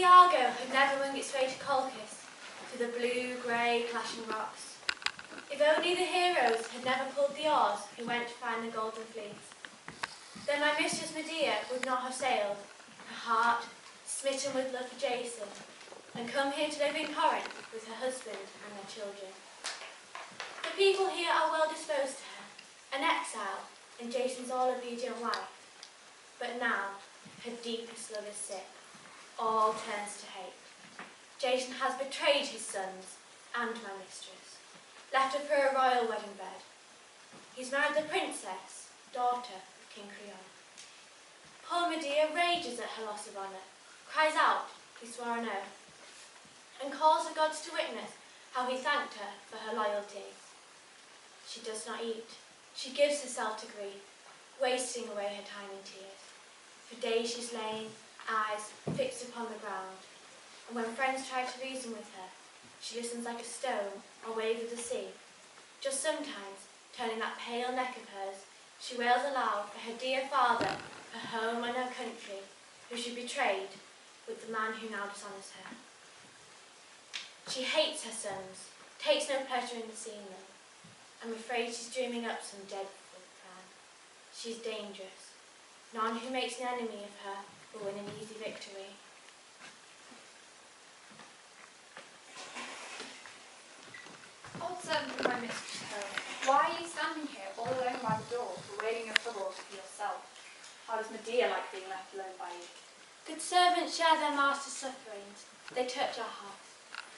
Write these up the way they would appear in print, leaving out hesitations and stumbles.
the Argo had never winged its way to Colchis, through the blue-grey clashing rocks. If only the heroes had never pulled the oars who went to find the golden fleece, then my mistress Medea would not have sailed, her heart smitten with love for Jason, and come here to live in Corinth with her husband and their children. The people here are well disposed to her, an exile and Jason's all-obedient wife. But now her deepest love is sick, all turns to hate. Jason has betrayed his sons and my mistress, left her for a royal wedding bed. He's married the princess, daughter of King Creon. Poor Medea rages at her loss of honour, cries out he swore an oath, and calls the gods to witness how he thanked her for her loyalty. She does not eat. She gives herself to grief, wasting away her time in tears. For days she's lain, eyes fixed upon the ground, and when friends try to reason with her, she listens like a stone or wave of the sea. Just sometimes, turning that pale neck of hers, she wails aloud for her dear father, her home and her country, who she betrayed with the man who now dishonours her. She hates her sons, takes no pleasure in seeing them. I'm afraid she's dreaming up some dreadful plan. She's dangerous. None who makes an enemy of her will win an easy victory. Old servant of my mistress' home, why are you standing here all alone by the door, bewailing your troubles for yourself? How does Medea like being left alone by you? Good servants share their master's sufferings. They touch our hearts.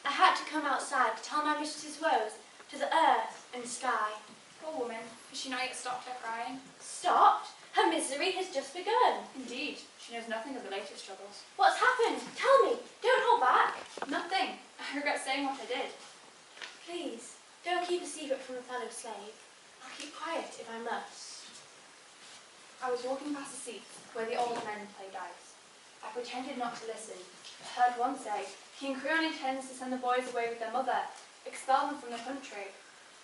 I had to come outside to tell my mistress's woes to the earth and sky. Poor woman, has she not yet stopped her crying? Stopped? Her misery has just begun. Indeed, she knows nothing of the latest struggles. What's happened? Tell me. Don't hold back. Nothing. I regret saying what I did. Please, don't keep a secret from a fellow slave. I'll keep quiet if I must. I was walking past a seat where the old men play dice. I pretended not to listen, but heard one say, King Creon intends to send the boys away with their mother, expel them from the country.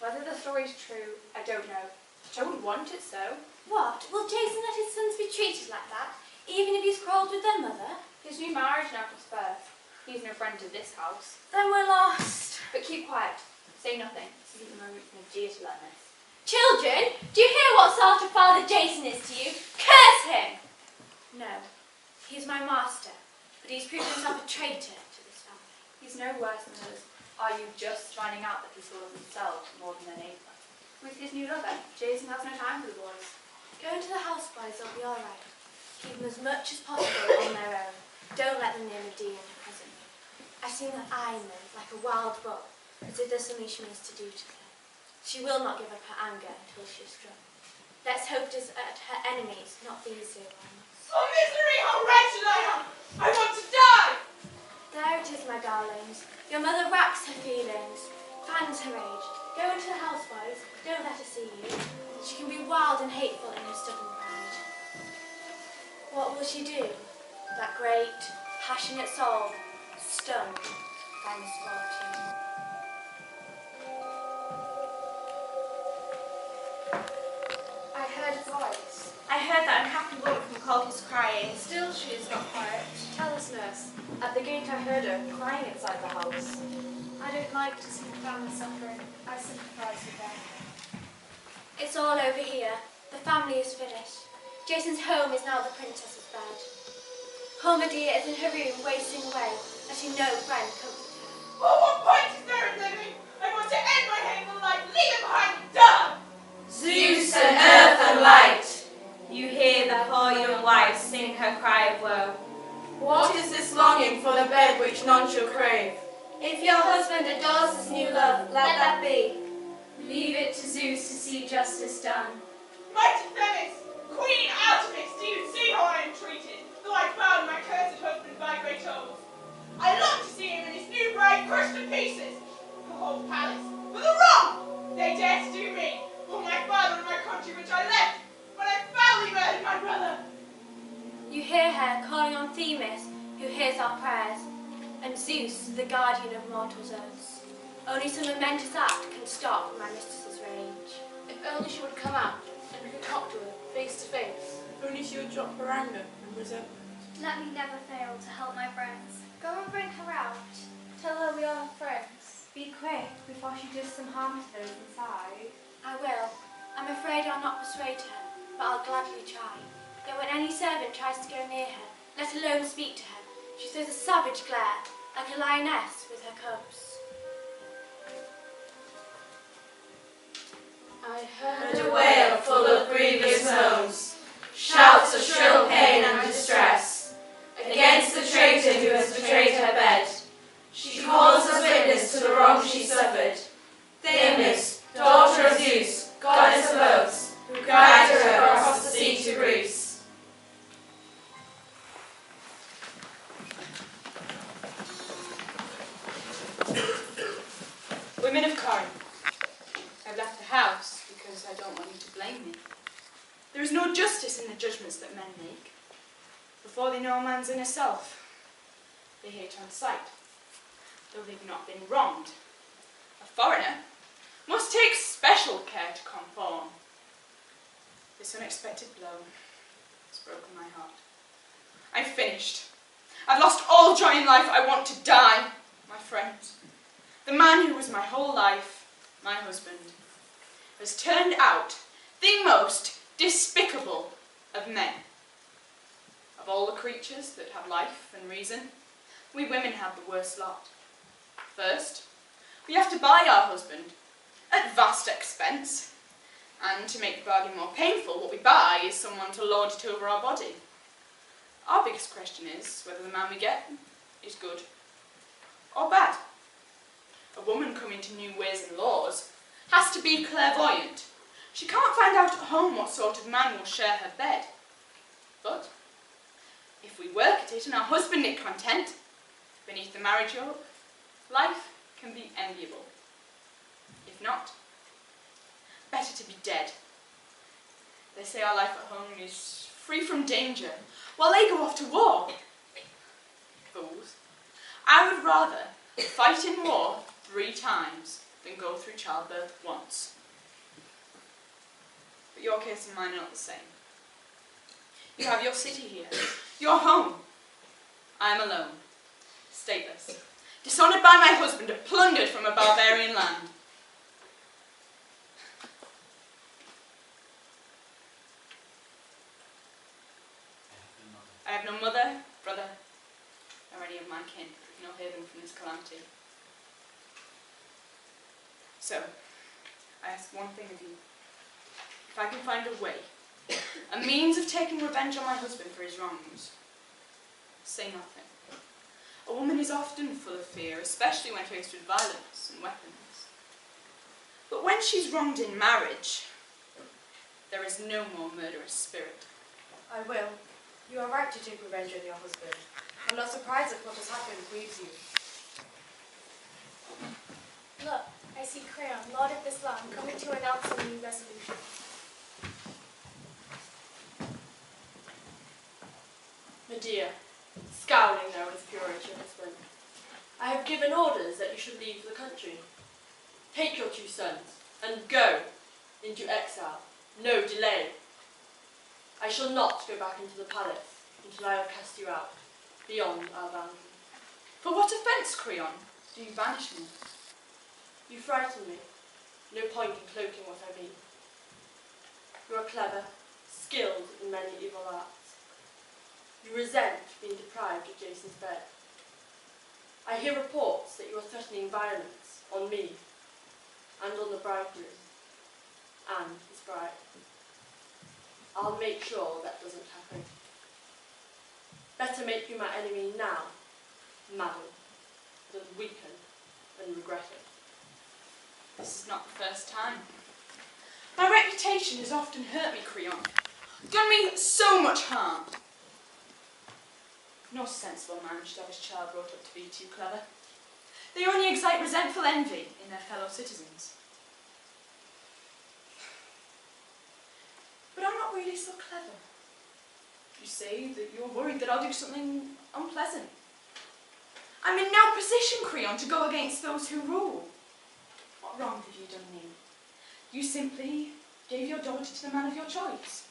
Whether the story's true, I don't know. But I wouldn't want it so. What? Will Jason let his sons be treated like that, even if he's quarrelled with their mother? His new marriage now comes first. He's no friend to this house. Then we're lost. But keep quiet. Say nothing. This isn't the moment for Medea to learn this. Children, do you hear what sort of father Jason is to you? Curse him! No, he's my master, but he's proven himself a traitor to this family. He's no worse than us. Are you just finding out that people love themselves more than their neighbour? With his new lover, Jason has no time for the boys. Go into the house, boys, they'll be all right. Keep them as much as possible on their own. Don't let them near Medea and her cousin. I've seen her eyeing them like a wild bull, as if there's something she means to do to them. She will not give up her anger until she is struck. Let's hope it is at her enemies, not these dear ones. Oh, misery, how wretched I am! I want to die! There it is, my darlings. Your mother racks her feelings, fans her rage. Go into the house, boys. Don't let her see you. She can be wild and hateful in her stubborn pride. What will she do? That great, passionate soul, stunned by misfortune. I heard a voice. I heard that unhappy woman from Colchis crying. Still she is not quiet. Tell us, nurse. At the gate I heard her crying inside the house. I don't like to see the family suffering. I sympathise with them. It's all over here. The family is finished. Jason's home is now the princess's bed. Poor Medea is in her room wasting away, letting no friend comfort her. Oh, what point is there in living? I want to end my hateful life, leave it behind and die! Zeus and earth and light, you hear the poor young wife sing her cry of woe. What is this longing for the bed which none shall crave? If your husband adores this new love, let that be. Leave it to Zeus to see justice done. Mighty Themis, Queen Artemis, do you see how I am treated, though I bound my cursed husband by great oaths? I long to see him and his new bride crushed to pieces. The whole palace, for the wrong they dare to do me, for my father and my country which I left, when I foully murdered my brother. You hear her calling on Themis, who hears our prayers, and Zeus, the guardian of mortals' oaths. Only some momentous act can stop my mistress's rage. If only she would come out, and we could talk to her face to face. If only she would drop her anger and resentment. Let me never fail to help my friends. Go and bring her out. Tell her we are friends. Be quick before she does some harm to those inside. I will. I'm afraid I'll not persuade her, but I'll gladly try. Yet when any servant tries to go near her, let alone speak to her, she throws a savage glare, like a lioness with her cubs. I heard a wail full of grievous moans, shouts of shrill pain and distress, against the traitor who has betrayed her bed. She calls as witness to the wrong she suffered. Themis, daughter of Zeus, goddess of oaths, who guided her across the sea to Greece. Women of Corinth, I've left the house because I don't want you to blame me. There is no justice in the judgments that men make. Before they know a man's inner self, they hate on sight, though they've not been wronged. A foreigner must take special care to conform. This unexpected blow has broken my heart. I'm finished. I've lost all joy in life. I want to die, my friends. The man who was my whole life, my husband, has turned out the most despicable of men. Of all the creatures that have life and reason, we women have the worst lot. First, we have to buy our husband at vast expense, and to make the bargain more painful, what we buy is someone to lord it over our body. Our biggest question is whether the man we get is good or bad. A woman coming to new ways and laws has to be clairvoyant. She can't find out at home what sort of man will share her bed. But if we work at it and our husband is content, beneath the marriage yoke, life can be enviable. If not, better to be dead. They say our life at home is free from danger, while they go off to war. Fools. I would rather fight in war 3 times than go through childbirth once. But your case and mine are not the same. You have your city here, your home. I am alone, stateless, dishonoured by my husband, and plundered from a barbarian land. I have no mother, brother, or any of my kin, no haven from this calamity. So, I ask one thing of you. If I can find a way, a means of taking revenge on my husband for his wrongs, say nothing. A woman is often full of fear, especially when faced with violence and weapons. But when she's wronged in marriage, there is no more murderous spirit. I will. You are right to take revenge on your husband. I'm not surprised if what has happened grieves you. Look, I see Creon, Lord of this land, coming to announce a new resolution. Medea, scowling there with fury at your husband, I have given orders that you should leave the country. Take your 2 sons and go into exile. No delay. I shall not go back into the palace until I have cast you out, beyond our boundary. For what offence, Creon, do you banish me? You frighten me. No point in cloaking what I mean. You are clever, skilled in many evil arts. You resent being deprived of Jason's bed. I hear reports that you are threatening violence on me, and on the bridegroom, and his bride. I'll make sure that doesn't happen. Better make you my enemy now, madam, than weaken and regret it. This is not the first time. My reputation has often hurt me, Creon. Done me so much harm. No sensible man should have his child brought up to be too clever. They only excite resentful envy in their fellow citizens. But I'm not really so clever. You say that you're worried that I'll do something unpleasant. I'm in no position, Creon, to go against those who rule. What wrong have you done me? You simply gave your daughter to the man of your choice.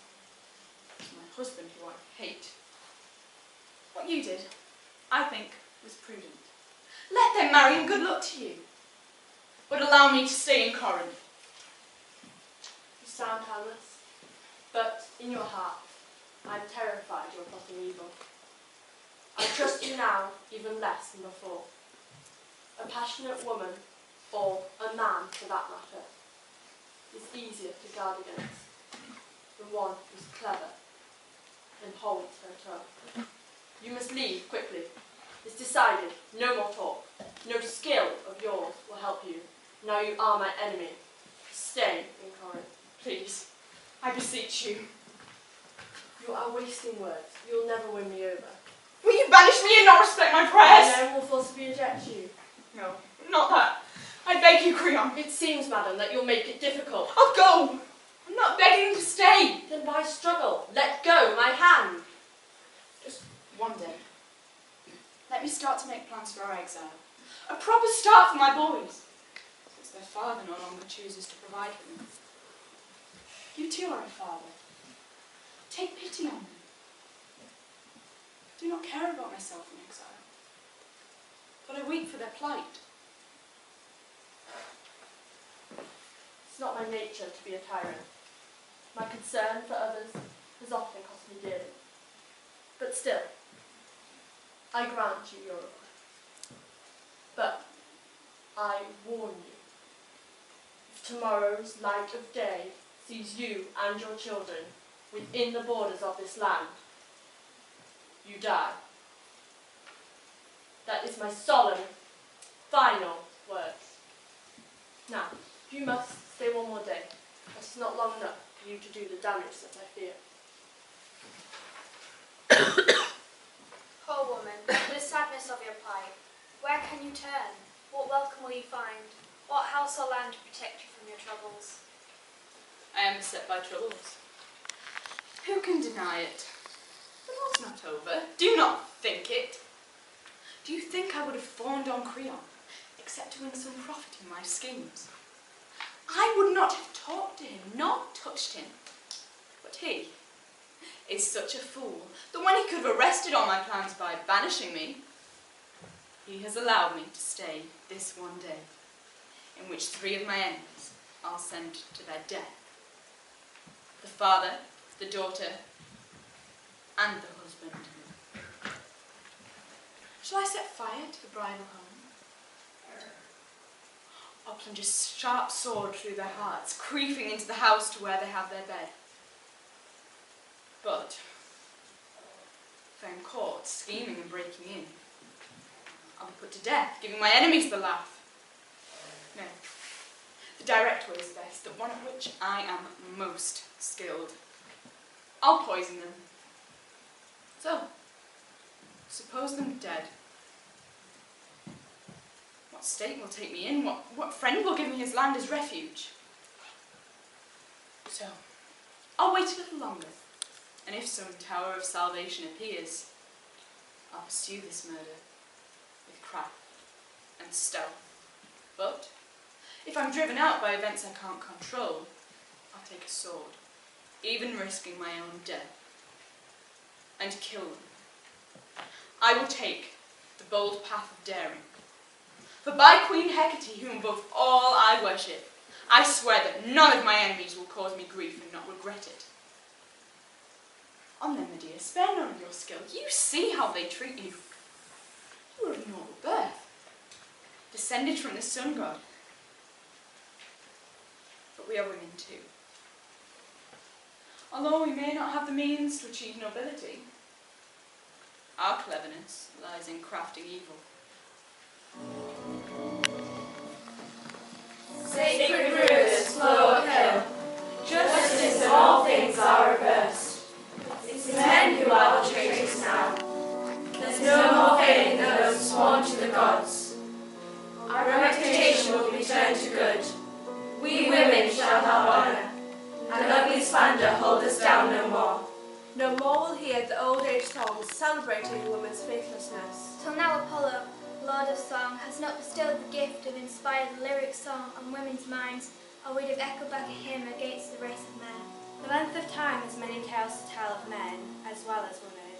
To my husband, who I hate. What you did, I think, was prudent. Let them marry and good luck to you. But allow me to stay in Corinth. You sound harmless, but in your heart, I'm terrified you're plotting evil. I trust you now even less than before. A passionate woman, or a man for that matter, is easier to guard against than one who's clever and holds her tongue. You must leave quickly. It's decided. No more talk. No skill of yours will help you. Now you are my enemy. Stay in Corinth. Please, I beseech you. You are wasting words. You'll never win me over. Will you banish me and not respect my prayers? I will forcibly eject you. No, not that. I beg you, Creon. It seems, madam, that you'll make it difficult. I'll go. I'm not begging to stay. Then why struggle? Let go my hand. Just one day. Let me start to make plans for our exile. A proper start for my boys, since their father no longer chooses to provide for them. You too are a father. Take pity on them. I do not care about myself in exile, but I weep for their plight. It's not my nature to be a tyrant. My concern for others has often cost me dearly. But still, I grant you your request. But I warn you, if tomorrow's light of day sees you and your children within the borders of this land, you die. That is my solemn, final words. Now, you must stay one more day. That is not long enough for you to do the damage that I fear. Poor woman, the sadness of your plight. Where can you turn? What welcome will you find? What house or land to protect you from your troubles? I am beset by troubles. Who can deny it? The war's not over. Do not think it. Do you think I would have fawned on Creon, except to win some profit in my schemes? I would not have talked to him, not touched him. But he is such a fool that when he could have arrested all my plans by banishing me, he has allowed me to stay this one day, in which 3 of my enemies are sent to their death. The father, the daughter, and the husband. Shall I set fire to the bridal home? Or plunge a sharp sword through their hearts, creeping into the house to where they have their bed? But if I am caught scheming and breaking in, I'll be put to death, giving my enemies the laugh. No, the direct way is best, the one at which I am most skilled. I'll poison them. So, suppose them dead. What state will take me in? What friend will give me his land as refuge? So, I'll wait a little longer, and if some tower of salvation appears, I'll pursue this murder with craft and stealth. But if I'm driven out by events I can't control, I'll take a sword, even risking my own death, and kill them. I will take the bold path of daring. For by Queen Hecate, whom above all I worship, I swear that none of my enemies will cause me grief and not regret it. On then, Medea, spare none of your skill. You see how they treat you. You are of noble birth, descended from the sun god. But we are women too. Although we may not have the means to achieve nobility, our cleverness lies in crafting evil. Sacred rivers flow uphill, justice in all things are reversed. It's men who are the traitors now. There's no more failing those sworn to the gods. Our reputation will be turned to good. We women shall have honour, and ugly slander hold us down no more. No more will hear the old age songs celebrating woman's faithlessness. Till now Apollo, Lord of Song, has not bestowed the gift of inspired lyric song on women's minds, or we'd have echoed back a hymn against the race of men. The length of time has many tales to tell of men as well as women.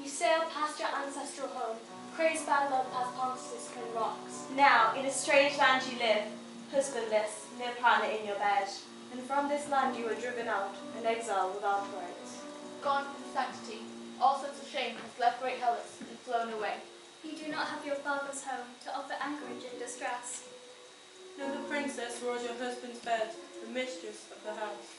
You sail past your ancestral home, crazed by love past palms and rocks. Now, in a strange land you live, husbandless, no partner in your bed. And from this land you were driven out, an exile without rights. Gone from sanctity, all sense of shame has left great Hellas and flown away. You do not have your father's home to offer anchorage in distress. No, the princess was your husband's bed, the mistress of the house.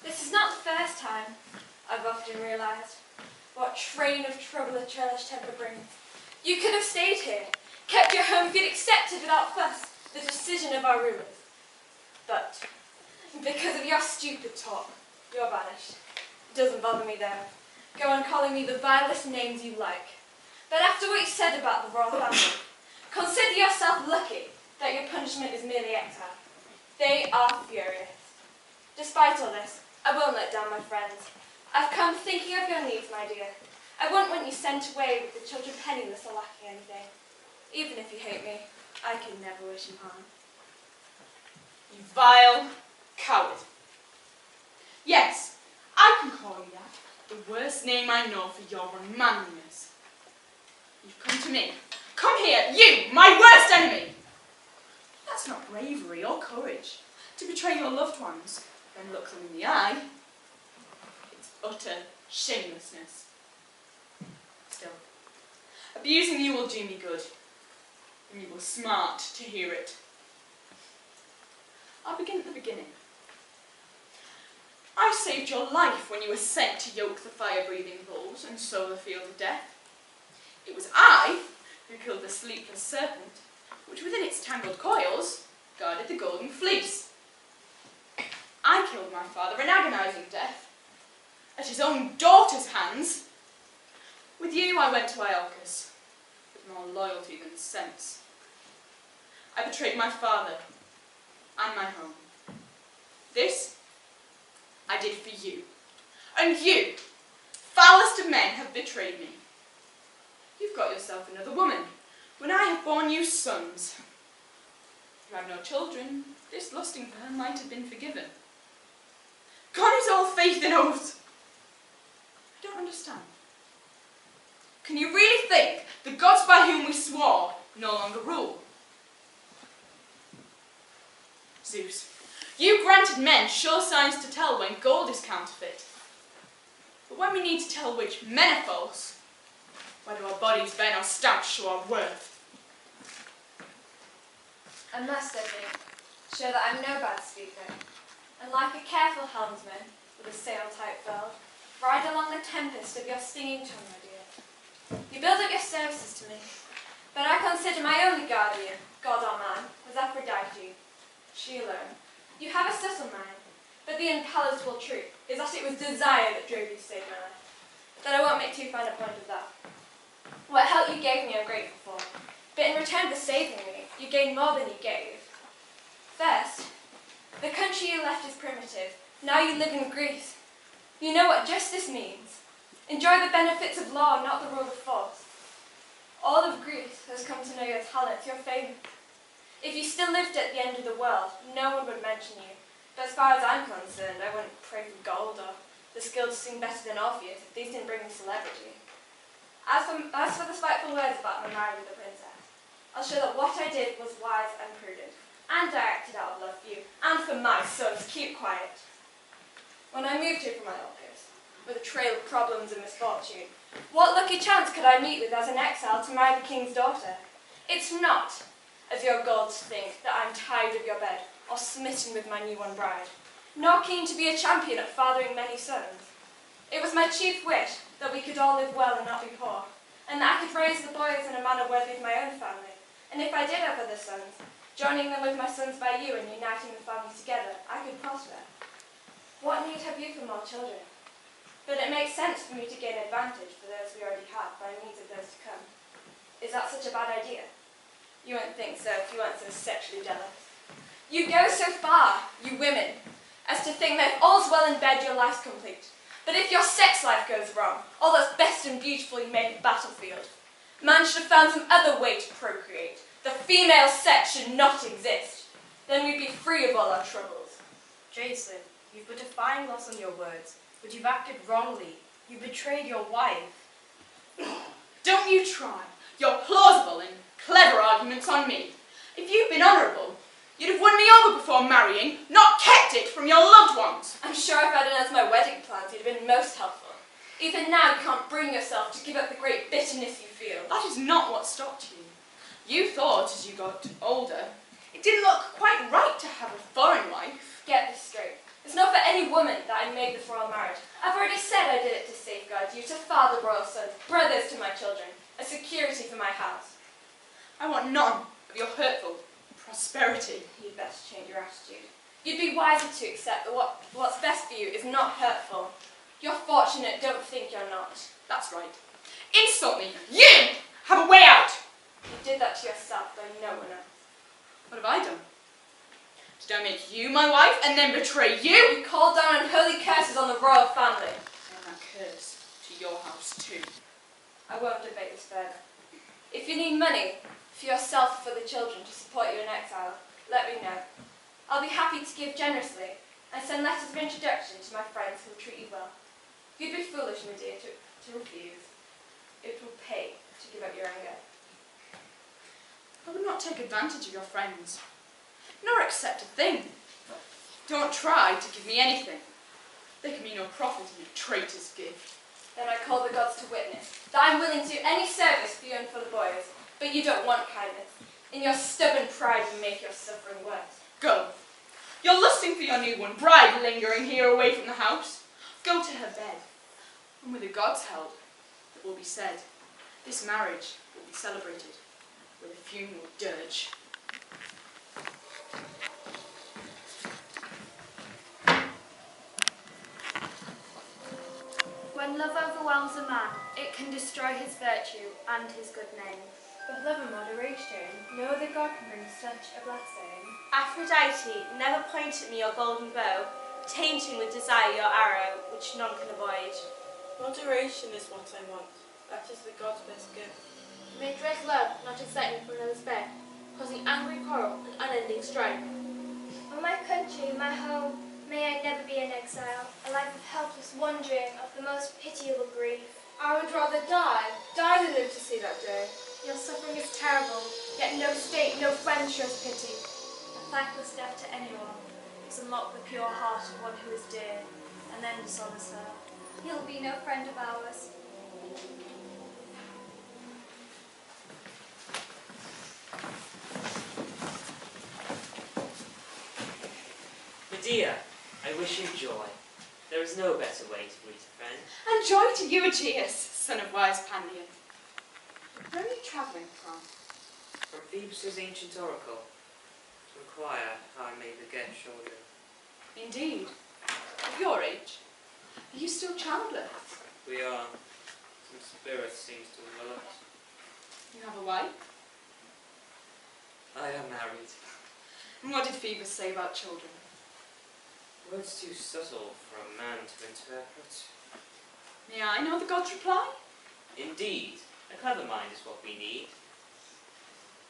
This is not the first time, I've often realised, what train of trouble a churlish temper brings. You could have stayed here, kept your home if you'd accepted without fuss the decision of our rulers. But because of your stupid talk, you're banished. It doesn't bother me though. Go on calling me the vilest names you like. But after what you said about the royal family, consider yourself lucky that your punishment is merely exile. They are furious. Despite all this, I won't let down my friends. I've come thinking of your needs, my dear. I won't want you sent away with the children penniless or lacking anything. Even if you hate me, I can never wish you harm. You vile coward. Yes, I can call you that. The worst name I know for your unmanliness. You've come to me. Come here, you, my worst enemy. That's not bravery or courage. To betray your loved ones, then look them in the eye. It's utter shamelessness. Still, abusing you will do me good, and you will smart to hear it. I'll begin at the beginning. I saved your life when you were sent to yoke the fire-breathing bulls and sow the field of death. It was I who killed the sleepless serpent, which within its tangled coils guarded the golden fleece. I killed my father in agonizing death, at his own daughter's hands. With you I went to Iolcus, with more loyalty than sense. I betrayed my father and my home. This I did for you. And you, foulest of men, have betrayed me. You've got yourself another woman, when I have borne you sons. You have no children, this lusting for her might have been forgiven. God is all faith and oath. I don't understand. Can you really think the gods by whom we swore no longer rule? Zeus, you granted men sure signs to tell when gold is counterfeit. But when we need to tell which men are false, whether our bodies bear no stamps show our worth. I must, I think, show that I'm no bad speaker, and like a careful helmsman with a sail tight furled, ride along the tempest of your stinging tongue, my dear. You build up your services to me, but I consider my only guardian, God or man, was Aphrodite, she alone. You have a subtle mind, but the unpalatable truth is that it was desire that drove you to save my life. But I won't make too fine a point of that. What help you gave me I'm grateful for, but in return for saving me, you gained more than you gave. First, the country you left is primitive. Now you live in Greece. You know what justice means. Enjoy the benefits of law, not the rule of force. All of Greece has come to know your talents, your fame. If you still lived at the end of the world, no one would mention you. But as far as I'm concerned, I wouldn't pray for gold or the skill to sing better than Orpheus if these didn't bring me celebrity. As for the spiteful words about my marriage with the princess, I'll show that what I did was wise and prudent, and I acted out of love for you, and for my sons. Keep quiet. When I moved here from Iolcus, with a trail of problems and misfortune, what lucky chance could I meet with as an exile to marry the king's daughter? It's not, as your gods think, that I'm tired of your bed, or smitten with my new-won bride, nor keen to be a champion at fathering many sons. It was my chief wish that we could all live well and not be poor, and that I could raise the boys in a manner worthy of my own family, and if I did have other sons, joining them with my sons by you and uniting the families together, I could prosper. What need have you for more children? But it makes sense for me to gain advantage for those we already have by means of those to come. Is that such a bad idea? You wouldn't think so if you weren't so sexually jealous. You go so far, you women, as to think that if all's well in bed, your life's complete. But if your sex life goes wrong, all that's best and beautiful you made the battlefield Man should have found some other way to procreate. The female sex should not exist. Then we'd be free of all our troubles. Jason, you've put a fine loss on your words, but you've acted wrongly. You betrayed your wife. Don't you try your plausible and clever arguments on me. If you'd been honourable, you'd have won me over before marrying, not kept it from your loved ones. I'm sure if I'd announced my wedding plans, you'd have been most helpful. Even now you can't bring yourself to give up the great bitterness you feel. That is not what stopped you. You thought as you got older, it didn't look quite right to have a foreign wife. Get this straight. It's not for any woman that I made this royal marriage. I've already said I did it to safeguard you, to father royal sons, brothers to my children, a security for my house. I want none of your hurtful prosperity. You'd best change your attitude. You'd be wiser to accept that what's best for you is not hurtful. You're fortunate, don't think you're not. That's right. Insult me. You have a way out. You did that to yourself, though no one else. What have I done? Did I make you my wife and then betray you? You called down unholy curses on the royal family. And that curse to your house too. I won't debate this further. If you need money, for yourself or for the children, to support you in exile, let me know. I'll be happy to give generously and send letters of introduction to my friends who will treat you well. You'd be foolish, Medea, to refuse. It will pay to give up your anger. I would not take advantage of your friends, nor accept a thing. Don't try to give me anything. There can be no profit in a traitor's gift. Then I call the gods to witness that I'm willing to do any service for you and for the boys, but you don't want kindness. In your stubborn pride, you make your suffering worse. Go. You're lusting for your new one, bride lingering here away from the house. Go to her bed, and with the gods' help, it will be said, this marriage will be celebrated with a funeral dirge. When love overwhelms a man, it can destroy his virtue and his good name. But love and moderation, no other god can bring such a blessing. Aphrodite, never point at me your golden bow, tainting with desire your arrow, which none can avoid. Moderation is what I want. That is the god's best gift. May dread love not excite me from another's bed, causing angry quarrel and unending strife. For my country, my home, may I never be an exile, a life of helpless wandering, of the most pitiable grief. I would rather die than live to see that day. Your suffering is terrible, yet no state, no friend shows pity. A thankless death to anyone is unlock the pure heart of one who is dear, and then dishonours her. He'll be no friend of ours. Medea, I wish you joy. There is no better way to greet a friend. And joy to you, Aegeus, son of wise Pandion. Where are you travelling from? From Phoebus' ancient oracle, to inquire how I may beget children. Indeed. Of your age? Are you still childless? We are. Some spirit seems to have developed. You have a wife? I am married. And what did Phoebus say about children? Words too subtle for a man to interpret. May I know the god's reply? Indeed, a clever mind is what we need.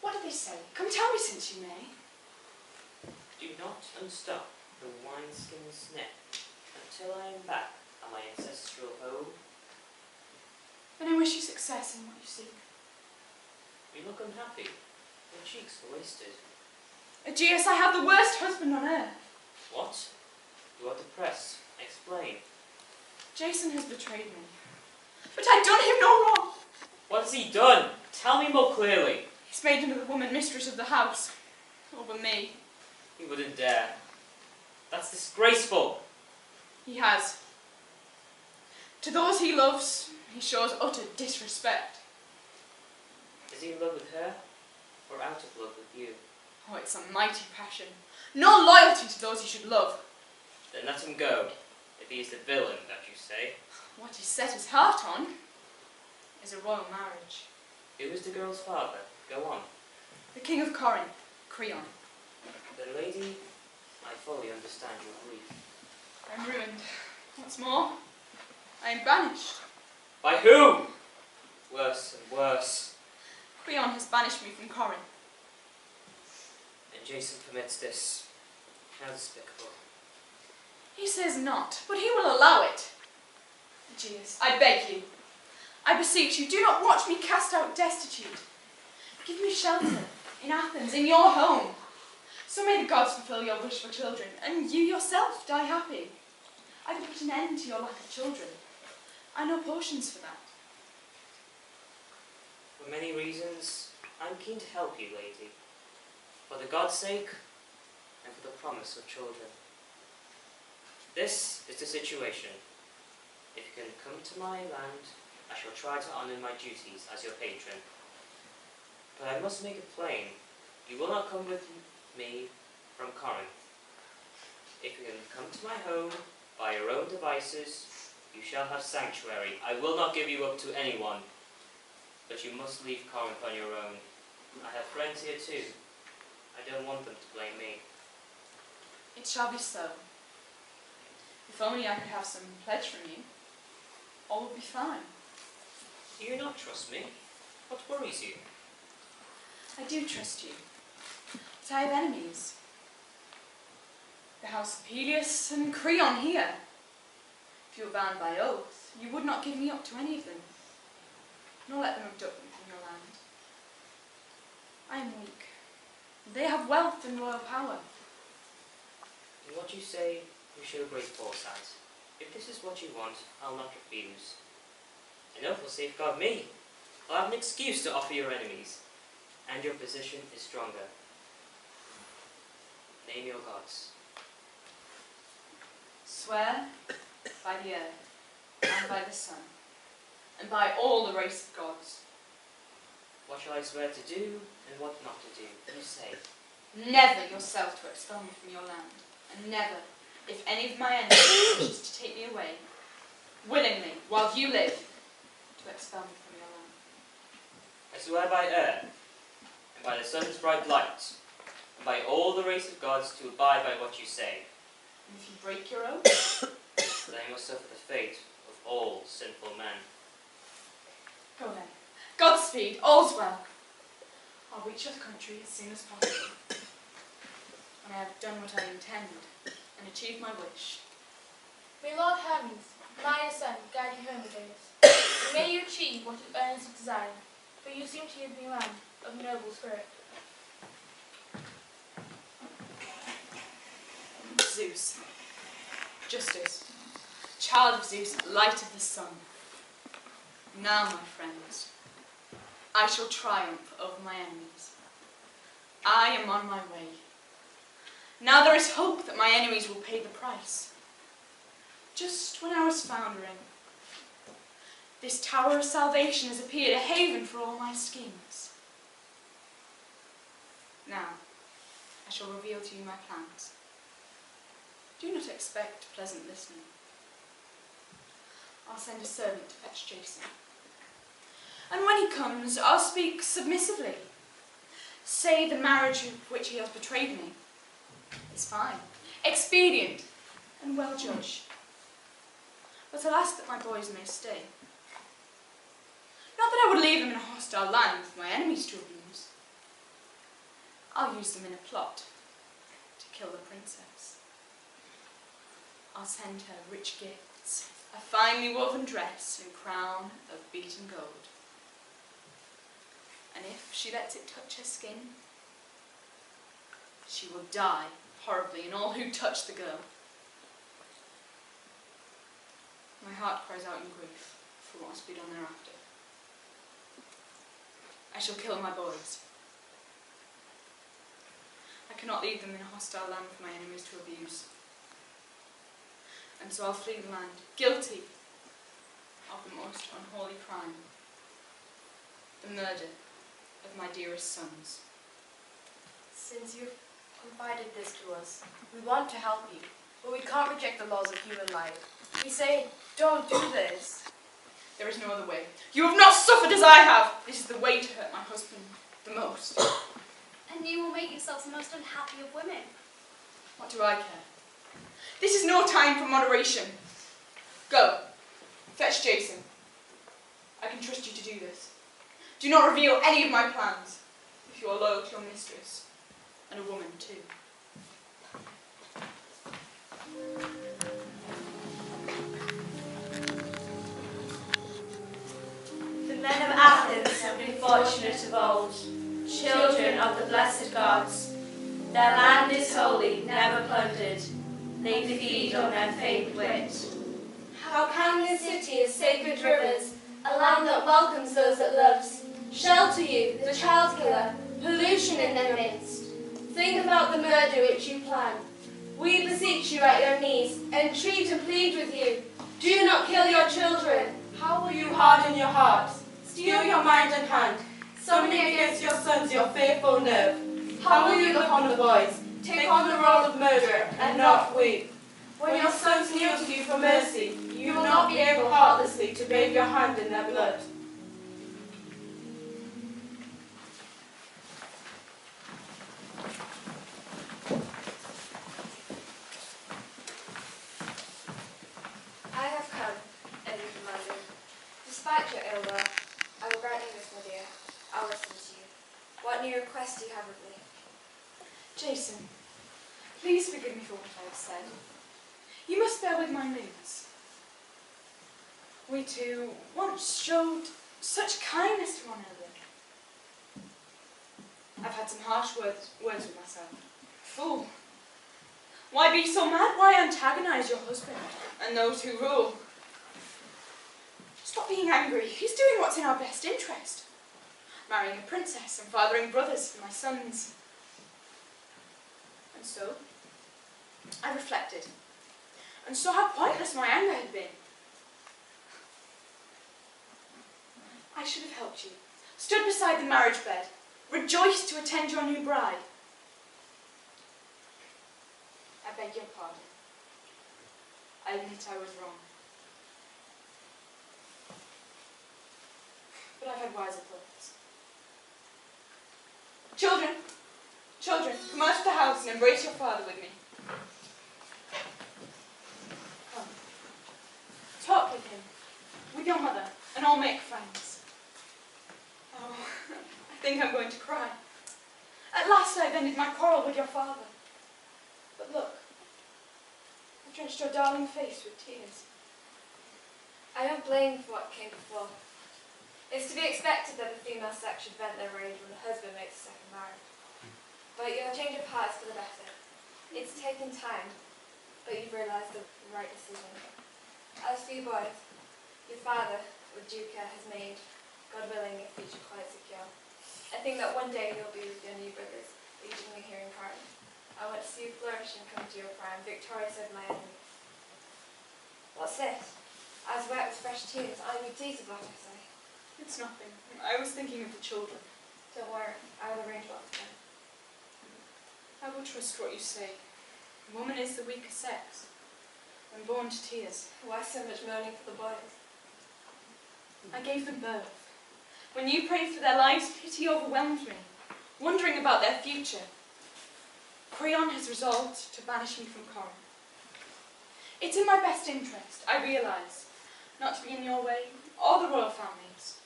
What do they say? Come tell me since you may. Do not unstop the wineskin's neck until I am back at my ancestral home. Then I wish you success in what you seek. You look unhappy. Your cheeks are wasted. Aegeus, I have the worst husband on earth. What? You are depressed. Explain. Jason has betrayed me. But I've done him no wrong. What has he done? Tell me more clearly. He's made another woman mistress of the house. Over me. He wouldn't dare. That's disgraceful. He has. To those he loves, he shows utter disrespect. Is he in love with her, or out of love with you? Oh, it's a mighty passion. No loyalty to those he should love. Then let him go, if he is the villain that you say. What he set his heart on is a royal marriage. Who is the girl's father? Go on. The king of Corinth, Creon. Then, lady, I fully understand your grief. I'm ruined. What's more, I am banished. By whom? Worse and worse. banish me from Corinth. And Jason permits this. How despicable. He says not, but he will allow it. Aegeus, I beg you, I beseech you, do not watch me cast out destitute. Give me shelter in Athens, in your home. So may the gods fulfill your wish for children, and you yourself die happy. I can put an end to your lack of children. I know potions for that. For many reasons, I'm keen to help you, lady. For the god's sake, and for the promise of children. This is the situation. If you can come to my land, I shall try to honour my duties as your patron. But I must make it plain, you will not come with me from Corinth. If you can come to my home by your own devices, you shall have sanctuary. I will not give you up to anyone, but you must leave Corinth on your own. I have friends here too. I don't want them to blame me. It shall be so. If only I could have some pledge from you, all would be fine. Do you not trust me? What worries you? I do trust you, but I have enemies. The house of Peleus and Creon here. If you were bound by oath, you would not give me up to any of them, nor let them abduct me from your land. I am weak. They have wealth and royal power. In what you say, you show great foresight. If this is what you want, I'll not refuse. An oath will safeguard me. I'll have an excuse to offer your enemies, and your position is stronger. Name your gods. Swear by the earth, and by the sun, and by all the race of gods. What shall I swear to do, and what not to do? You say. Never yourself to expel me from your land, and never, if any of my enemies wishes to take me away, willingly, while you live, to expel me from your land. I swear by air, and by the sun's bright light, and by all the race of gods to abide by what you say. And if you break your oath, Then I must suffer the fate of all sinful men. go then. Godspeed, all's well. I'll reach your country as soon as possible. When I have done what I intend, and achieved my wish. May Lord Hermes, my son, guide you home, Medea. May you achieve what you earnestly desire, for you seem to be a man of noble spirit. Zeus, justice, child of Zeus, light of the sun. Now, my friends, I shall triumph over my enemies. I am on my way. Now there is hope that my enemies will pay the price. Just when I was foundering, this tower of salvation has appeared a haven for all my schemes. Now, I shall reveal to you my plans. Do not expect pleasant listening. I'll send a servant to fetch Jason. And when he comes, I'll speak submissively. Say the marriage of which he has betrayed me is fine, expedient, and well judged. But I'll ask that my boys may stay. Not that I would leave them in a hostile land with my enemies to abuse. I'll use them in a plot to kill the princess. I'll send her rich gifts, a finely woven dress and crown of beaten gold. And if she lets it touch her skin, she will die horribly, and all who touch the girl. My heart cries out in grief for what must be done thereafter. I shall kill my boys. I cannot leave them in a hostile land for my enemies to abuse. And so I'll flee the land, guilty of the most unholy crime, the murder of my dearest sons. Since you've confided this to us, we want to help you, but we can't reject the laws of human life. We say, don't do this. There is no other way. You have not suffered as I have. This is the way to hurt my husband the most. And you will make yourselves the most unhappy of women. What do I care? This is no time for moderation. Go, fetch Jason. I can trust you to do this. Do not reveal any of my plans. if you are loyal to your mistress, and a woman too. The men of Athens have been fortunate of old, children of the blessed gods. Their land is holy, never plundered. They feed on their famed wit. How can this city of sacred rivers, a land that welcomes those it loves, shelter you, the child killer, pollution in their midst? Think about the murder which you plan. We beseech you at your knees, entreat and plead with you. Do not kill your children. How will you harden your hearts, steel your mind and hand, summoning against your sons your fearful nerve? How will you look on the boys, take on the role of murderer, and not weep? When your sons kneel to you for mercy, you will not be able heartlessly to bathe your hand in their blood. I have come, as you commanded. Despite your ill will, I will grant you this, Medea. I'll listen to you. What new request do you have of me? Jason, please forgive me for what I have said. You must bear with my moods. We two once showed such kindness to one another. I've had some harsh words with myself. Fool! Why be so mad? Why antagonize your husband and those who rule? Stop being angry. He's doing what's in our best interest. Marrying a princess and fathering brothers for my sons. And so, I reflected, and saw how pointless my anger had been. I should have helped you, stood beside the marriage bed, rejoiced to attend your new bride. I beg your pardon. I admit I was wrong. But I've had wiser thoughts. Children, come out of the house and embrace your father with me. Come. Talk with him, with your mother, and I'll make friends. Oh, I think I'm going to cry. At last I've ended my quarrel with your father. But look, I've drenched your darling face with tears. I don't blame you for what came before. It's to be expected that the female sex should vent their rage when the husband makes a second marriage. But your change of heart is for the better. It's taken time, but you've realised the right decision. As for you boys, your father, with due care, has made, God willing, a future quite secure. I think that one day you'll be with your new brothers, leading me here in Carton. I want to see you flourish and come to your prime, victorious over my enemies. What's this? As wet with fresh tears, I need tea to block, I say. It's nothing. I was thinking of the children. Don't worry, I will arrange what for them. I will trust what you say. A woman is the weaker sex, and born to tears. Why so much mourning for the boys? I gave them birth. When you prayed for their lives, pity overwhelmed me, wondering about their future. Creon has resolved to banish me from Corinth. It's in my best interest, I realise, not to be in your way, or the royal families.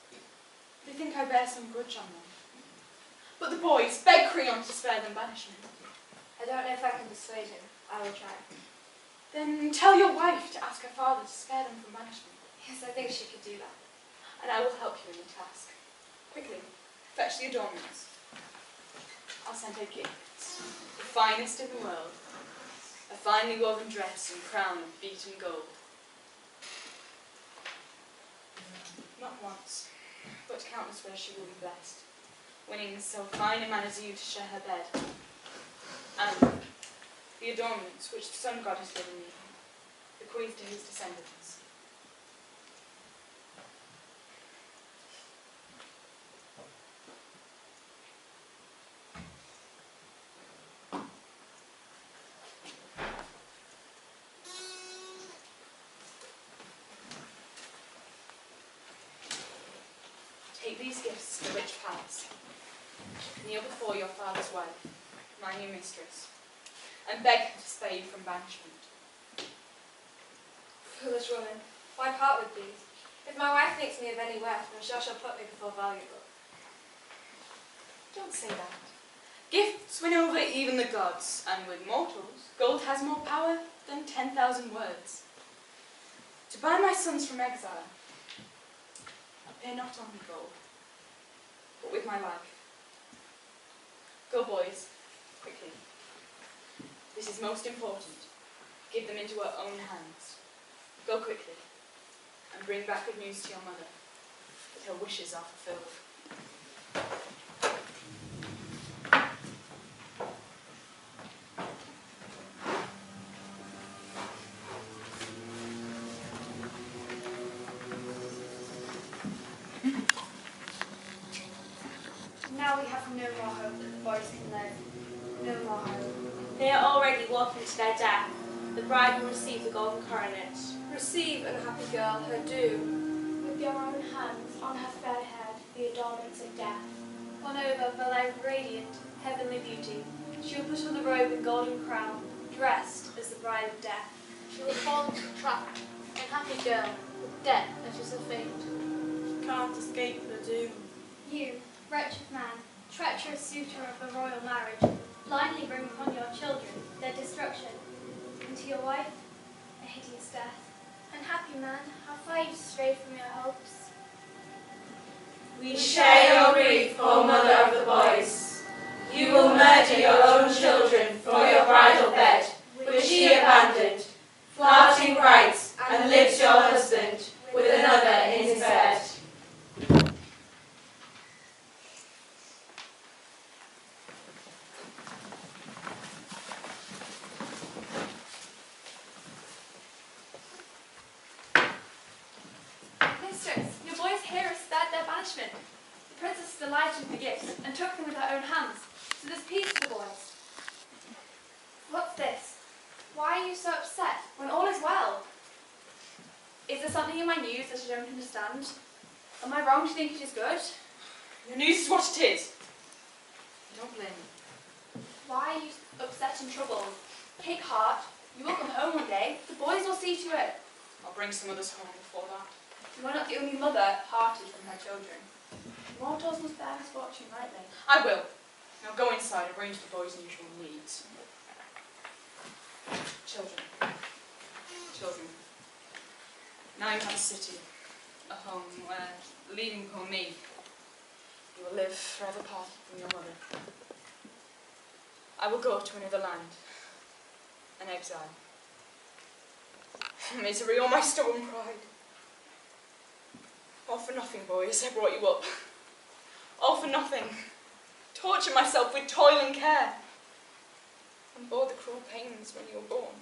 They think I bear some grudge on them. But the boys beg Creon to spare them banishment. I don't know if I can persuade him. I will try. Then tell your wife to ask her father to spare them from banishment. Yes, I think she could do that. And I will help you in the task. Quickly, fetch the adornments. I'll send her gifts, the finest in the world. A finely woven dress and crown of beaten gold. Not once, but countless ways she will be blessed, winning so fine a man as you to share her bed. And the adornments which the sun god has given me, bequeathed to his descendants. Take these gifts to the rich palace. Kneel before your father's wife, my new mistress, and beg her to spare you from banishment. Foolish woman, why part with these? If my wife thinks me of any worth, then she shall put me before valuable. Don't say that. Gifts win over even the gods, and with mortals, gold has more power than 10,000 words. To buy my sons from exile, I pay not only gold, but with my life. Go, boys, quickly. This is most important. Give them into our own hands. Go quickly, and bring back good news to your mother, that her wishes are fulfilled. Now we have no more hope that the boys can live. No more hope. They are already walking to their death. The bride will receive the golden coronet. Receive, unhappy girl, her due. With your own hands on her fair head, the adornments of death. Won over for thy radiant, heavenly beauty, she will put on the robe and golden crown, dressed as the bride of death. She will fall into the trap, unhappy girl, with death that is her fate. Can't escape the doom. You, wretched man, treacherous suitor of the royal marriage, blindly bring upon your children their destruction, and to your wife a hideous death. Unhappy man, how far you stray from your hopes. We share your grief, O mother of the boys. You will murder your own children for your bridal bed, which she abandoned, flouting rights, and lives your husband with another in his bed. Mistress, your boys here are spared their banishment. The princess is delighted with the gifts and took them with her own hands, so there's peace for the boys. What's this? Why are you so upset when all is well? Is there something in my news that I don't understand? Am I wrong to think it is good? Your news is what it is. I don't blame you. Why are you upset and troubled? Take heart. You will come home one day. The boys will see to it. I'll bring some others home before that. You are not the only mother parted from her children. Mortals must bear misfortune lightly. I will. Now go inside and arrange the boys' usual needs. Children. Children. Now you have a city, a home where, leaving poor me, you will live forever parted from your mother. I will go to another land, an exile. Misery, all my stolen pride. All for nothing, boys, I brought you up. All for nothing. Torture myself with toil and care, and bore the cruel pains when you were born.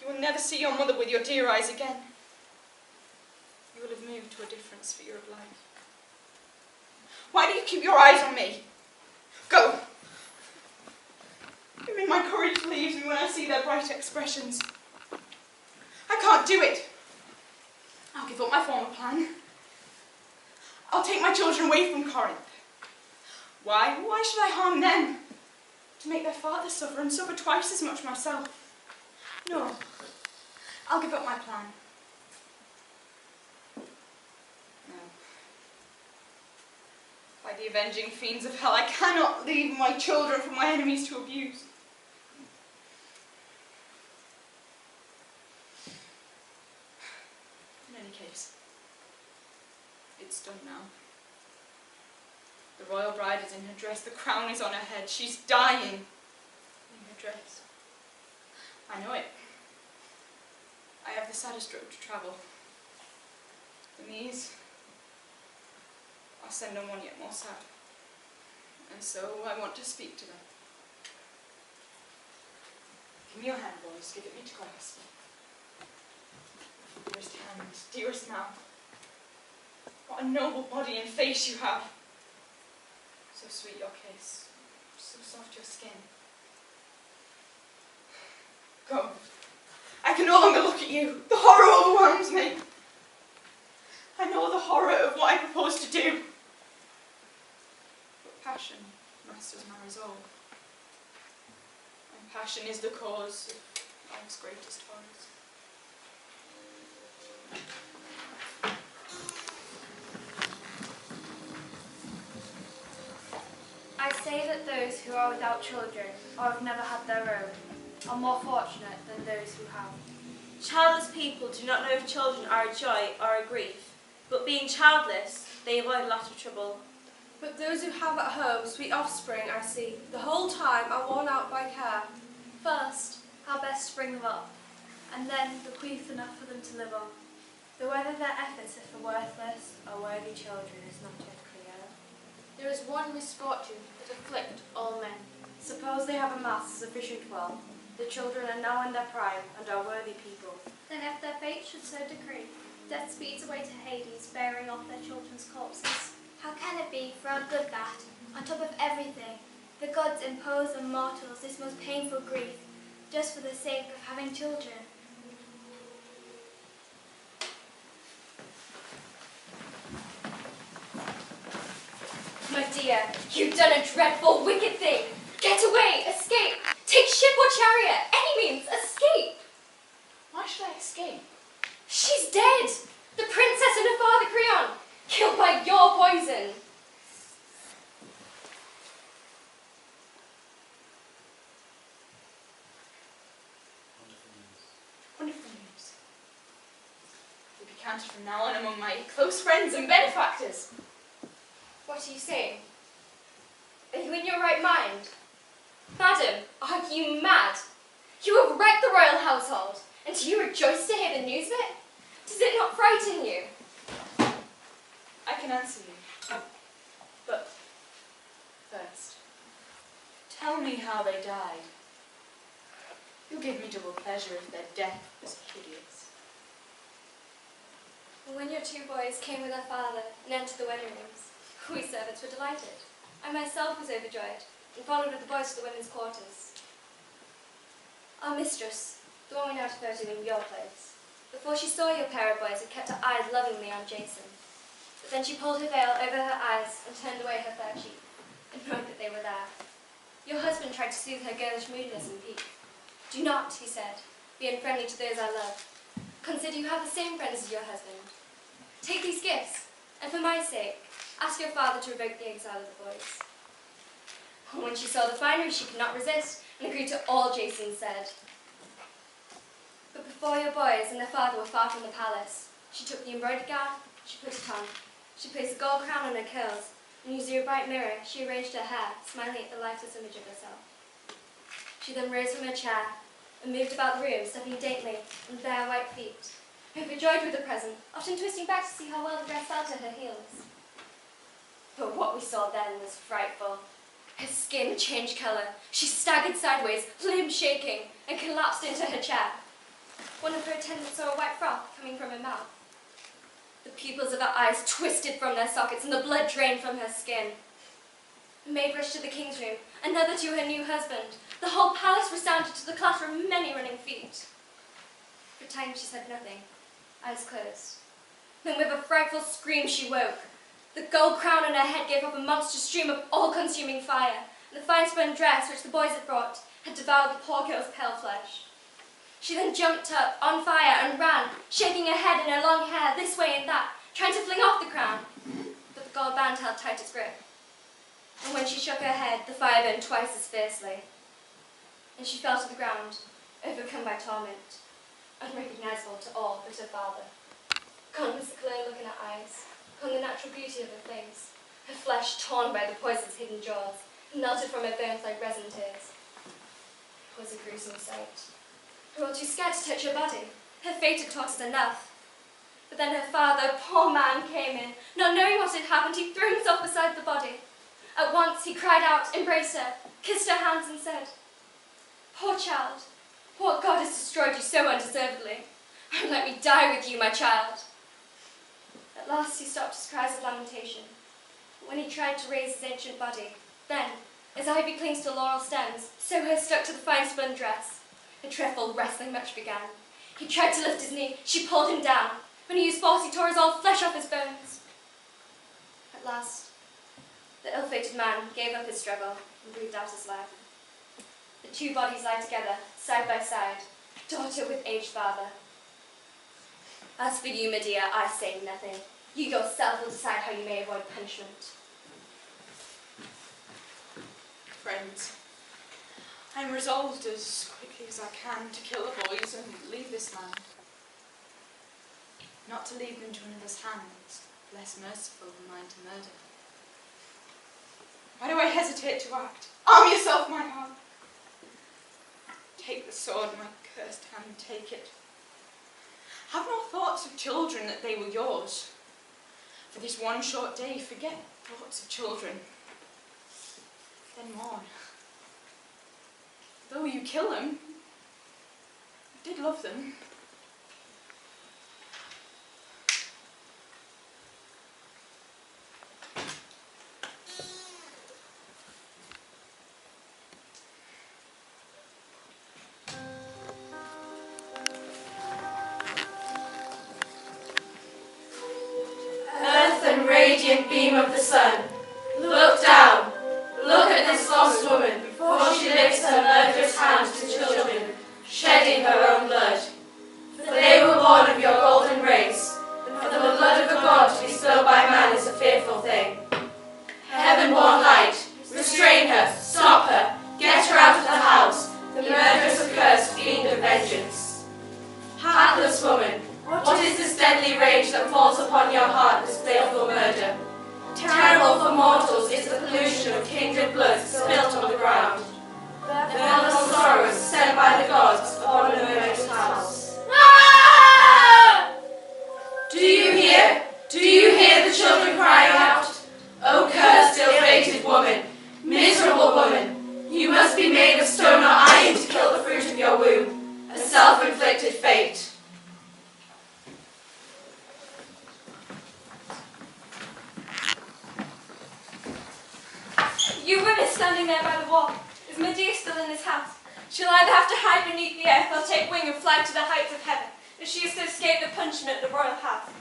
You will never see your mother with your dear eyes again. You will have moved to a different sphere of life. Why do you keep your eyes on me? Go! Even my courage leaves me when I see their bright expressions. I can't do it. I'll give up my former plan. I'll take my children away from Corinth. Why? Why should I harm them? To make their father suffer and suffer twice as much myself? No. I'll give up my plan. No. By the avenging fiends of hell, I cannot leave my children for my enemies to abuse. In any case, it's done now. The royal bride is in her dress, the crown is on her head, she's dying in her dress. I know it. I have the saddest road to travel. The knees are send on one yet more sad, and so I want to speak to them. Give me your hand, boys, give it me to grasp. Dearest hand, dearest mouth, what a noble body and face you have. So sweet your kiss, so soft your skin. Go. I can no longer look at you. The horror overwhelms me. I know the horror of what I propose to do. But passion masters my resolve. And passion is the cause of life's greatest horrors. say that those who are without children or have never had their own are more fortunate than those who have. Childless people do not know if children are a joy or a grief, but being childless, they avoid a lot of trouble. But those who have at home sweet offspring, I see, the whole time are worn out by care. First, how best to bring them up, and then bequeath enough for them to live on. Though whether their efforts are for worthless or worthy children is not yet clear. There is one misfortune that afflict all men. Suppose they have amassed sufficient wealth. The children are now in their prime and are worthy people. Then if their fate should so decree, death speeds away to Hades, bearing off their children's corpses. How can it be for our good that, on top of everything, the gods impose on mortals this most painful grief, just for the sake of having children? Medea, you've done a dreadful, wicked thing. Get away, escape, take ship or chariot, any means, escape. Why should I escape? She's dead. The princess and her father Creon, killed by your poison. Wonderful news. You'll be counted from now on among my close friends and benefactors. What are you saying? Are you in your right mind? Madam, are you mad? You have wrecked the royal household, and do you rejoice to hear the news of it? Does it not frighten you? I can answer you. But first, tell me how they died. You'll give me double pleasure if their death was hideous. When your two boys came with their father and entered the wedding rooms, we servants were delighted. I myself was overjoyed and followed with the boys to the women's quarters. Our mistress, the one we now defer to in your place, before she saw your pair of boys, had kept her eyes lovingly on Jason. But then she pulled her veil over her eyes and turned away her fair cheek, annoyed that they were there. Your husband tried to soothe her girlish moodiness and pique. Do not, he said, be unfriendly to those I love. Consider you have the same friends as your husband. Take these gifts, and for my sake, ask your father to revoke the exile of the boys. When she saw the finery, she could not resist and agreed to all Jason said. But before your boys and their father were far from the palace, she took the embroidered gown, she put it on. She placed a gold crown on her curls, and using a bright mirror, she arranged her hair, smiling at the lifeless image of herself. She then rose from her chair and moved about the room, stepping daintily on bare white feet, overjoyed with the present, often twisting back to see how well the dress fell to her heels. But what we saw then was frightful. Her skin changed colour. She staggered sideways, limbs shaking, and collapsed into her chair. One of her attendants saw a white froth coming from her mouth. The pupils of her eyes twisted from their sockets, and the blood drained from her skin. A maid rushed to the king's room, another to her new husband. The whole palace resounded to the clatter of many running feet. For a time she said nothing, eyes closed. Then with a frightful scream she woke. The gold crown on her head gave up a monstrous stream of all-consuming fire, and the fine-spun dress which the boys had brought had devoured the poor girl's pale flesh. She then jumped up, on fire, and ran, shaking her head and her long hair this way and that, trying to fling off the crown, but the gold band held tight its grip. And when she shook her head, the fire burned twice as fiercely. And she fell to the ground, overcome by torment, unrecognizable to all but her father. Gone was the clear look in her eyes, gone the natural beauty of her face, her flesh torn by the poison's hidden jaws, and melted from her bones like resin tears. It was a gruesome sight. We were all too scared to touch her body. Her fate had taught us enough. But then her father, poor man, came in. Not knowing what had happened, he threw himself beside the body. At once he cried out, embraced her, kissed her hands, and said, "Poor child, what god has destroyed you so undeservedly? And let me die with you, my child." At last he stopped his cries of lamentation. But when he tried to raise his ancient body, then, as ivy clings to laurel stems, so her stuck to the fine-spun dress. A dreadful wrestling match began. He tried to lift his knee. She pulled him down. When he used force, he tore his old flesh off his bones. At last, the ill-fated man gave up his struggle and breathed out his life. The two bodies lie together, side by side, daughter with aged father. As for you, Medea, I say nothing. You yourself will decide how you may avoid punishment. friends. I am resolved as quickly as I can to kill the boys and leave this land. Not to leave them to another's hands, less merciful than mine to murder. Why do I hesitate to act? Arm yourself, my heart. Take the sword, my cursed hand, take it. Have no thoughts of children that they were yours. For this one short day, forget thoughts of children. Then mourn. Though you kill them, you did love them. Radiant beam of the sun, look down, look at this lost woman before she lifts her murderous hand to children, shedding her own blood. For they were born of your golden race, and for the blood of a god to be spilled by man is a fearful thing. Heaven-born light, restrain her, stop her, get her out of the house, the murderous accursed fiend of vengeance. Hapless woman, what is this deadly rage that falls upon your heart, this baleful murder? Terrible for mortals is the pollution of kindred blood spilt on the ground. The vernal sorrows sent by the gods upon a murderous house. Ah! Do you hear? Do you hear the children crying out? O cursed, ill-fated woman, miserable woman, you must be made of stone or iron to kill the fruit of your womb, a self-inflicted fate. You women standing there by the wall. Is Medea still in this house? She'll either have to hide beneath the earth or take wing and fly to the heights of heaven, if she is to escape the punishment of the royal house.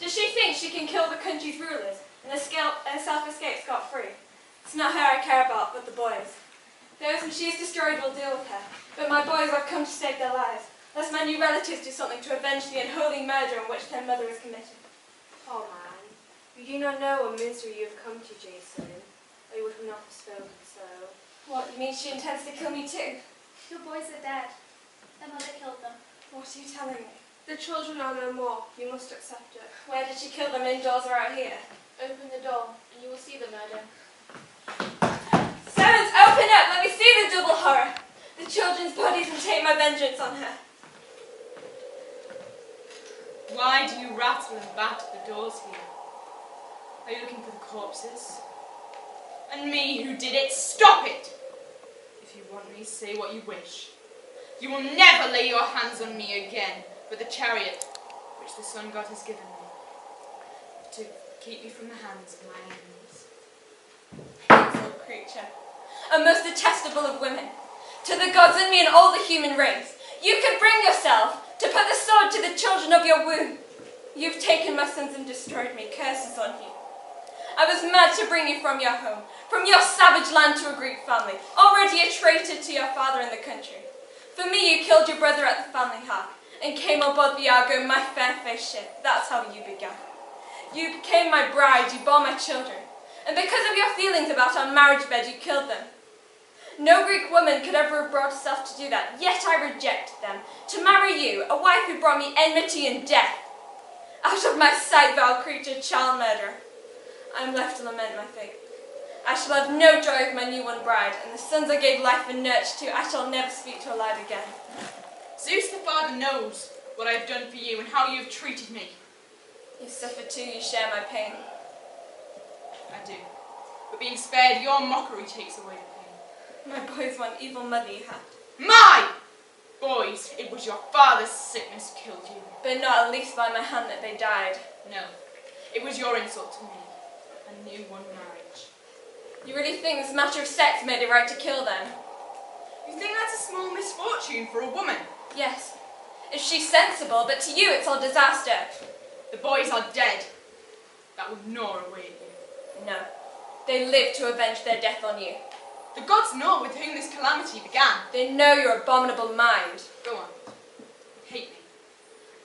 Does she think she can kill the country's rulers and herself escape scot-free? It's not her I care about, but the boys. Those whom she has destroyed will deal with her, but my boys have come to save their lives, lest my new relatives do something to avenge the unholy murder in which their mother is committed. Oh man, you do not know what misery you have come to, Jason. Or you would not have spoken so. What, you mean she intends to kill me too? Your boys are dead. Their mother killed them. What are you telling me? The children are no more. You must accept it. Where did she kill them, indoors or out here? Open the door, and you will see the murder. Servants, open up! Let me see the double horror! The children's bodies and take my vengeance on her. Why do you rattle and bat at the doors here? Are you looking for the corpses? And me who did it, stop it! If you want me, say what you wish. You will never lay your hands on me again with the chariot which the sun god has given me, to keep me from the hands of my enemies. Hateful creature, a most detestable of women. To the gods and me and all the human race, you could bring yourself to put the sword to the children of your womb. You've taken my sons and destroyed me, curses on you. I was mad to bring you from your home, from your savage land to a Greek family, already a traitor to your father in the country. For me, you killed your brother at the family hearth, and came aboard the Argo, my fair-faced ship. That's how you began. You became my bride, you bore my children, and because of your feelings about our marriage bed, you killed them. No Greek woman could ever have brought herself to do that, yet I rejected them, to marry you, a wife who brought me enmity and death. Out of my sight, vile creature, child murderer. I am left to lament my fate. I shall have no joy of my new-won bride, and the sons I gave life and nurture to, I shall never speak to alive again. Zeus the Father knows what I have done for you and how you have treated me. You suffer too, you share my pain. I do. But being spared your mockery takes away the pain. My boys want evil mother you had. My boys, it was your father's sickness killed you. But not at least by my hand that they died. No, it was your insult to me. A new-won marriage. You really think this matter of sex made it right to kill them? You think that's a small misfortune for a woman? Yes. If she's sensible, but to you it's all disaster. The boys are dead. That would gnaw away at you. No. They live to avenge their death on you. The gods know with whom this calamity began. They know your abominable mind. Go on. You hate me.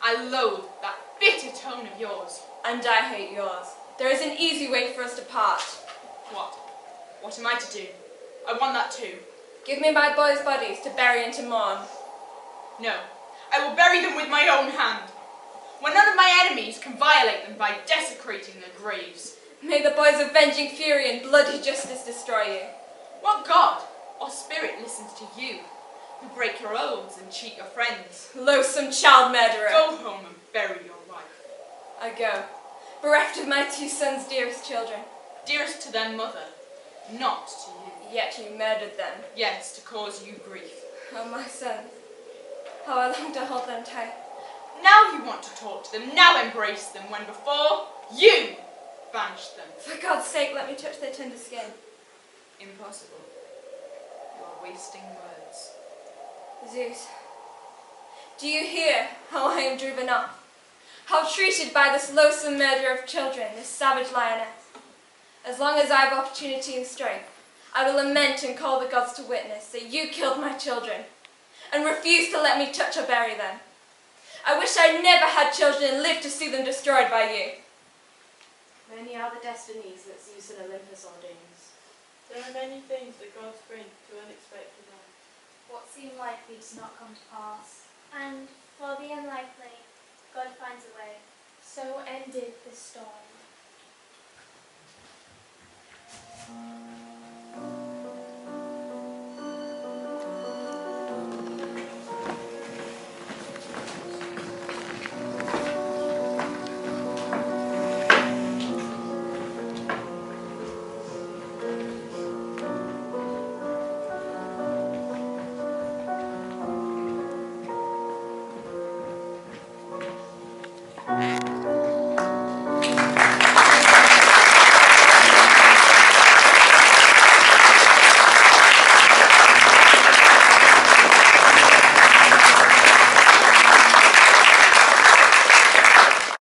I loathe that bitter tone of yours. And I hate yours. There is an easy way for us to part. What? What am I to do? I want that too. Give me my boys' bodies to bury and to mourn. No, I will bury them with my own hand, when none of my enemies can violate them by desecrating their graves. May the boys of venging fury and bloody justice destroy you. What god or spirit listens to you, who break your oaths and cheat your friends? Loathsome child murderer. Go home and bury your wife. I go, bereft of my 2 sons' dearest children. Dearest to their mother, not to you. Yet you murdered them. Yes, to cause you grief. Oh, my sons, how I long to hold them tight. Now you want to talk to them, now embrace them, when before you banished them. For God's sake, let me touch their tender skin. Impossible. You are wasting words. Zeus, do you hear how I am driven off? How treated by this loathsome murderer of children, this savage lioness? As long as I have opportunity and strength, I will lament and call the gods to witness that you killed my children and refused to let me touch or bury them. I wish I never had children and lived to see them destroyed by you. Many are the destinies that Zeus and Olympus ordains. There are many things that gods bring to unexpected ends. What seemed likely does not come to pass. And for the unlikely, God finds a way. So ended the story.